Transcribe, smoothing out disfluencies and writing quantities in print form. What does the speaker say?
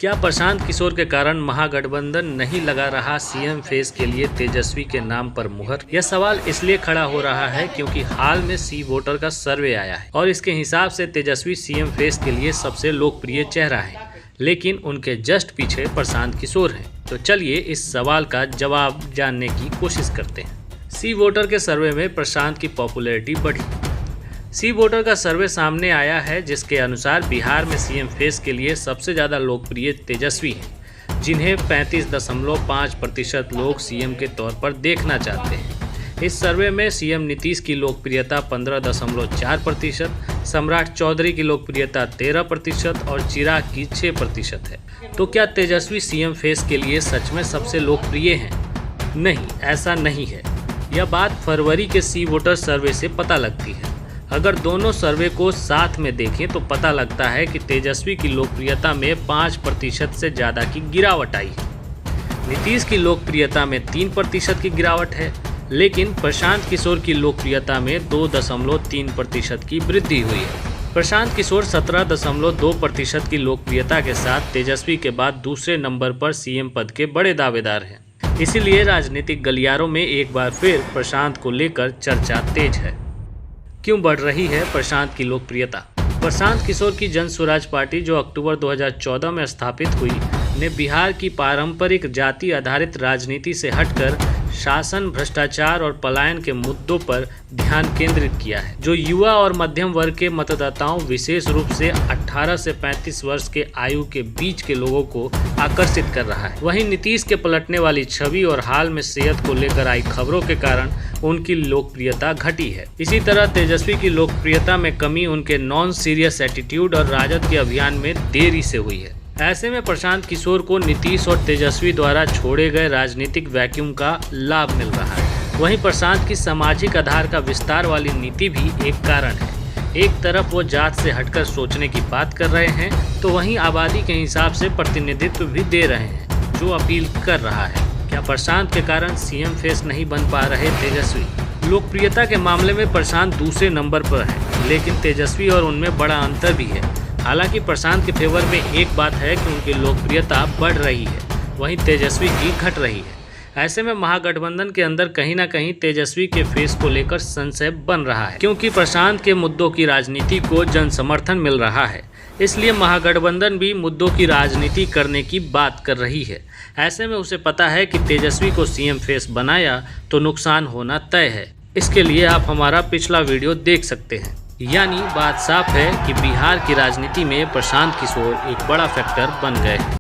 क्या प्रशांत किशोर के कारण महागठबंधन नहीं लगा रहा सीएम फेस के लिए तेजस्वी के नाम पर मुहर? यह सवाल इसलिए खड़ा हो रहा है क्योंकि हाल में सी वोटर का सर्वे आया है और इसके हिसाब से तेजस्वी सीएम फेस के लिए सबसे लोकप्रिय चेहरा है, लेकिन उनके जस्ट पीछे प्रशांत किशोर हैं। तो चलिए इस सवाल का जवाब जानने की कोशिश करते हैं। सी वोटर के सर्वे में प्रशांत की पॉपुलैरिटी बढ़ी। सी वोटर का सर्वे सामने आया है जिसके अनुसार बिहार में सीएम फेस के लिए सबसे ज़्यादा लोकप्रिय तेजस्वी हैं, जिन्हें 35.5% लोग सीएम के तौर पर देखना चाहते हैं। इस सर्वे में सीएम नीतीश की लोकप्रियता 15.4%, सम्राट चौधरी की लोकप्रियता 13% और चिराग की 6% है। तो क्या तेजस्वी सीएम फेस के लिए सच में सबसे लोकप्रिय हैं? नहीं, ऐसा नहीं है। यह बात फरवरी के सी वोटर सर्वे से पता लगती है। अगर दोनों सर्वे को साथ में देखें तो पता लगता है कि तेजस्वी की लोकप्रियता में 5% से ज़्यादा की गिरावट आई है। नीतीश की लोकप्रियता में 3% की गिरावट है, लेकिन प्रशांत किशोर की लोकप्रियता में 2.3% की वृद्धि हुई है। प्रशांत किशोर 17.2% की लोकप्रियता के साथ तेजस्वी के बाद दूसरे नंबर पर सीएम पद के बड़े दावेदार हैं। इसीलिए राजनीतिक गलियारों में एक बार फिर प्रशांत को लेकर चर्चा तेज है। क्यों बढ़ रही है प्रशांत की लोकप्रियता? प्रशांत किशोर की जन स्वराज पार्टी, जो अक्टूबर 2014 में स्थापित हुई, ने बिहार की पारंपरिक जाति आधारित राजनीति से हटकर शासन, भ्रष्टाचार और पलायन के मुद्दों पर ध्यान केंद्रित किया है, जो युवा और मध्यम वर्ग के मतदाताओं, विशेष रूप से 18 से 35 वर्ष के आयु के बीच के लोगों को आकर्षित कर रहा है। वहीं नीतीश के पलटने वाली छवि और हाल में सेहत को लेकर आई खबरों के कारण उनकी लोकप्रियता घटी है। इसी तरह तेजस्वी की लोकप्रियता में कमी उनके नॉन सीरियस एटीट्यूड और राजद के अभियान में देरी से हुई है। ऐसे में प्रशांत किशोर को नीतीश और तेजस्वी द्वारा छोड़े गए राजनीतिक वैक्यूम का लाभ मिल रहा है। वहीं प्रशांत की सामाजिक आधार का विस्तार वाली नीति भी एक कारण है। एक तरफ वो जात से हटकर सोचने की बात कर रहे हैं, तो वहीं आबादी के हिसाब से प्रतिनिधित्व भी दे रहे हैं, जो अपील कर रहा है। क्या प्रशांत के कारण सीएम फेस नहीं बन पा रहे तेजस्वी? लोकप्रियता के मामले में प्रशांत दूसरे नंबर पर है, लेकिन तेजस्वी और उनमें बड़ा अंतर भी है। हालांकि प्रशांत के फेवर में एक बात है कि उनकी लोकप्रियता बढ़ रही है, वहीं तेजस्वी की घट रही है। ऐसे में महागठबंधन के अंदर कहीं ना कहीं तेजस्वी के फेस को लेकर संशय बन रहा है, क्योंकि प्रशांत के मुद्दों की राजनीति को जन समर्थन मिल रहा है। इसलिए महागठबंधन भी मुद्दों की राजनीति करने की बात कर रही है। ऐसे में उसे पता है कि तेजस्वी को सीएम फेस बनाया तो नुकसान होना तय है। इसके लिए आप हमारा पिछला वीडियो देख सकते हैं। यानी बात साफ है कि बिहार की राजनीति में प्रशांत किशोर एक बड़ा फैक्टर बन गए हैं।